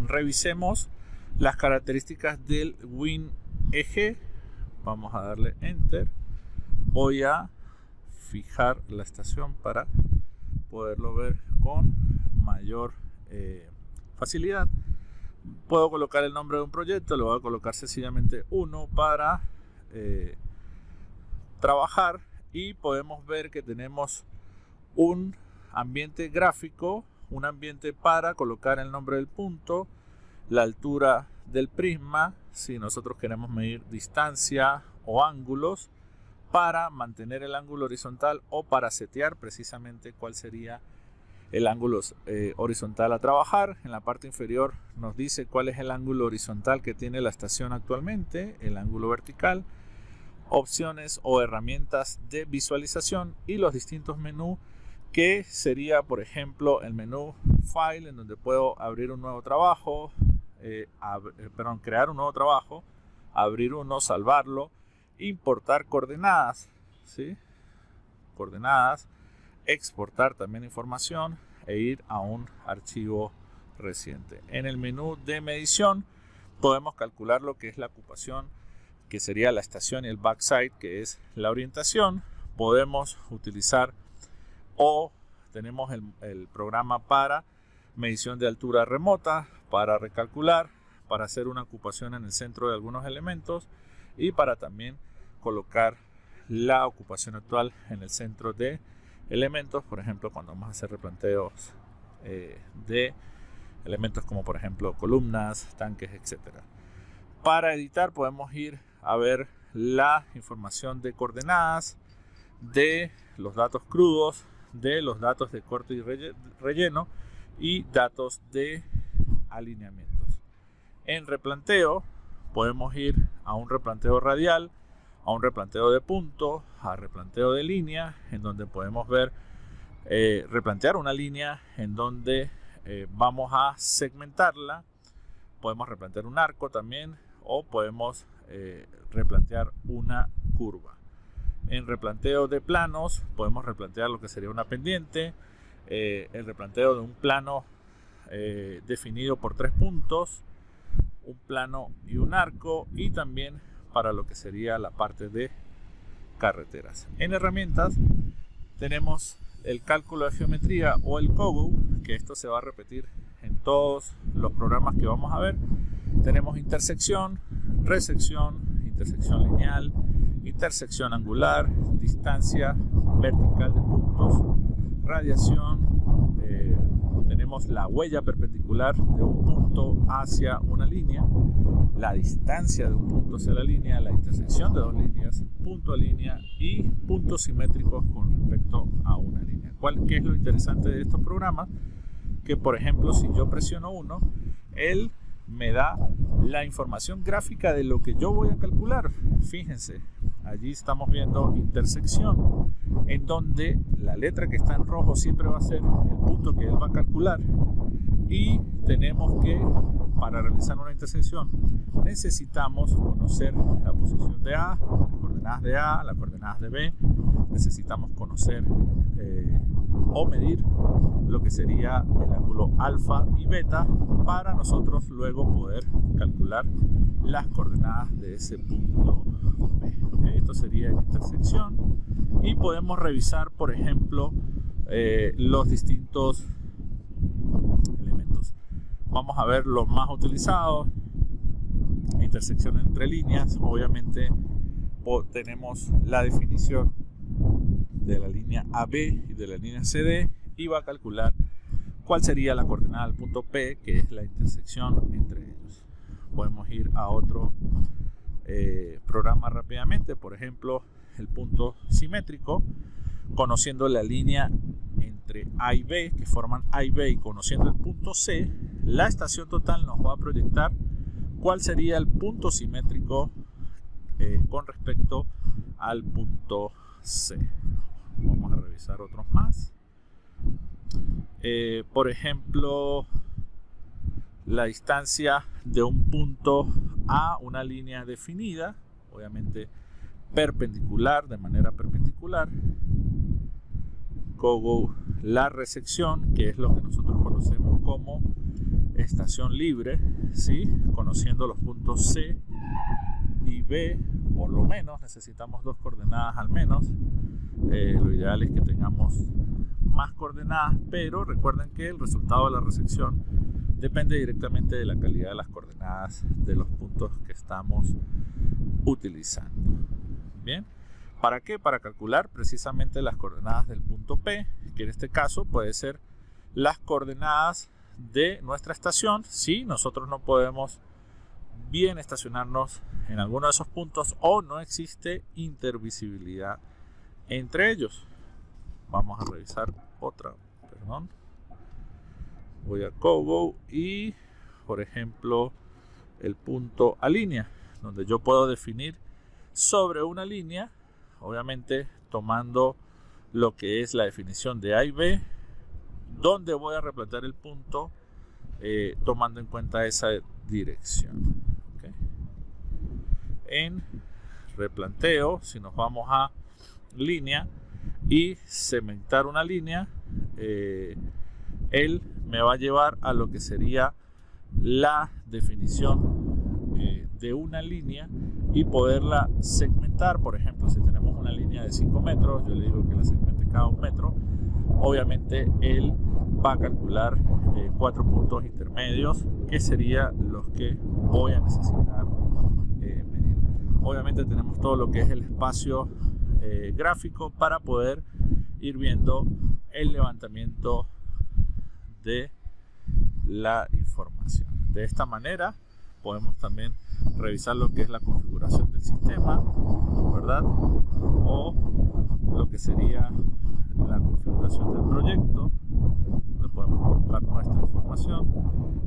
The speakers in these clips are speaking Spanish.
revisemos las características del WinEG. Vamos a darle Enter. Voy a fijar la estación para poderlo ver con mayor facilidad. Puedo colocar el nombre de un proyecto, le voy a colocar sencillamente 1 para trabajar, y podemos ver que tenemos un ambiente gráfico, un ambiente para colocar el nombre del punto, la altura del prisma, si nosotros queremos medir distancia o ángulos, para mantener el ángulo horizontal o para setear precisamente cuál sería el ángulo horizontal a trabajar. En la parte inferior nos dice cuál es el ángulo horizontal que tiene la estación actualmente, el ángulo vertical, opciones o herramientas de visualización y los distintos menús, que sería, por ejemplo, el menú File, en donde puedo abrir un nuevo trabajo, crear un nuevo trabajo, abrir uno, salvarlo, importar coordenadas, ¿sí? Coordenadas, exportar también información e ir a un archivo reciente. En el menú de medición podemos calcular lo que es la ocupación, que sería la estación, y el backside, que es la orientación. Podemos utilizar o tenemos el programa para medición de altura remota, para recalcular, para hacer una ocupación en el centro de algunos elementos y para también colocar la ocupación actual en el centro de elementos, por ejemplo cuando vamos a hacer replanteos de elementos como por ejemplo columnas, tanques, etcétera. Para editar podemos ir a ver la información de coordenadas, de los datos crudos, de los datos de corte y relleno y datos de alineamientos. En replanteo podemos ir a un replanteo radial, a un replanteo de punto, a replanteo de línea, en donde podemos ver replantear una línea en donde vamos a segmentarla. Podemos replantear un arco también, o podemos replantear una curva. En replanteo de planos podemos replantear lo que sería una pendiente, el replanteo de un plano definido por 3 puntos, un plano y un arco, y también para lo que sería la parte de carreteras. En herramientas tenemos el cálculo de geometría o el COGO, que esto se va a repetir en todos los programas que vamos a ver. Tenemos intersección, resección, intersección lineal, intersección angular, distancia vertical de puntos, radiación, tenemos la huella perpendicular de un punto hacia una línea, la distancia de un punto hacia la línea, la intersección de dos líneas, punto a línea y puntos simétricos con respecto a una línea. ¿Qué es lo interesante de estos programas? Que por ejemplo si yo presiono uno, él me da la información gráfica de lo que yo voy a calcular. Fíjense, allí estamos viendo intersección, en donde la letra que está en rojo siempre va a ser el punto que él va a calcular, y tenemos que, para realizar una intersección, necesitamos conocer la posición de A, las coordenadas de A, las coordenadas de B, necesitamos conocer o medir lo que sería el ángulo alfa y beta, para nosotros luego poder calcular las coordenadas de ese punto B. Okay, esto sería la intersección, y podemos revisar por ejemplo los distintos elementos. Vamos a ver los más utilizados. Intersección entre líneas, obviamente tenemos la definición de la línea AB y de la línea CD, y va a calcular cuál sería la coordenada del punto P, que es la intersección entre ellos. Podemos ir a otro programa rápidamente, por ejemplo el punto simétrico, conociendo la línea entre A y B, que forman A y B, y conociendo el punto C, la estación total nos va a proyectar cuál sería el punto simétrico con respecto al punto C. Vamos a revisar otros más. Por ejemplo, la distancia de un punto a una línea definida, obviamente perpendicular, de manera perpendicular. COGO, la resección, que es lo que nosotros conocemos como estación libre, ¿sí? Conociendo los puntos C y B, por lo menos necesitamos 2 coordenadas al menos. Lo ideal es que tengamos más coordenadas, pero recuerden que el resultado de la resección depende directamente de la calidad de las coordenadas de los puntos que estamos utilizando. Bien, ¿para qué? Para calcular precisamente las coordenadas del punto P, que en este caso puede ser las coordenadas de nuestra estación si nosotros no podemos bien estacionarnos en alguno de esos puntos o no existe intervisibilidad entre ellos. Vamos a revisar otra, perdón. Voy a Cogo y, por ejemplo, el punto A línea, donde yo puedo definir sobre una línea, obviamente tomando lo que es la definición de A y B, donde voy a replantear el punto tomando en cuenta esa dirección. ¿Okay? En replanteo, si nos vamos a línea y segmentar una línea, él me va a llevar a lo que sería la definición de una línea y poderla segmentar. Por ejemplo, si tenemos una línea de 5 metros, yo le digo que la segmente cada 1 metro. Obviamente él va a calcular 4 puntos intermedios, que serían los que voy a necesitar medir. Obviamente tenemos todo lo que es el espacio gráfico para poder ir viendo el levantamiento de la información. De esta manera podemos también revisar lo que es la configuración del sistema, ¿verdad? O lo que sería la configuración del proyecto, donde podemos colocar nuestra información,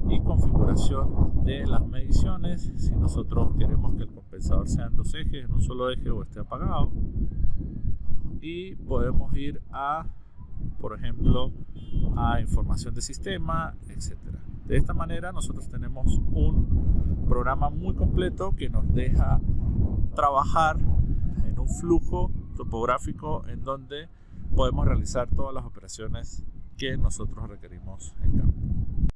y configuración de las mediciones, si nosotros queremos que el compensador sea en 2 ejes, en un solo eje o esté apagado. Y podemos ir a, por ejemplo, a información de sistema, etcétera. De esta manera nosotros tenemos un programa muy completo que nos deja trabajar en un flujo topográfico en donde podemos realizar todas las operaciones que nosotros requerimos en campo.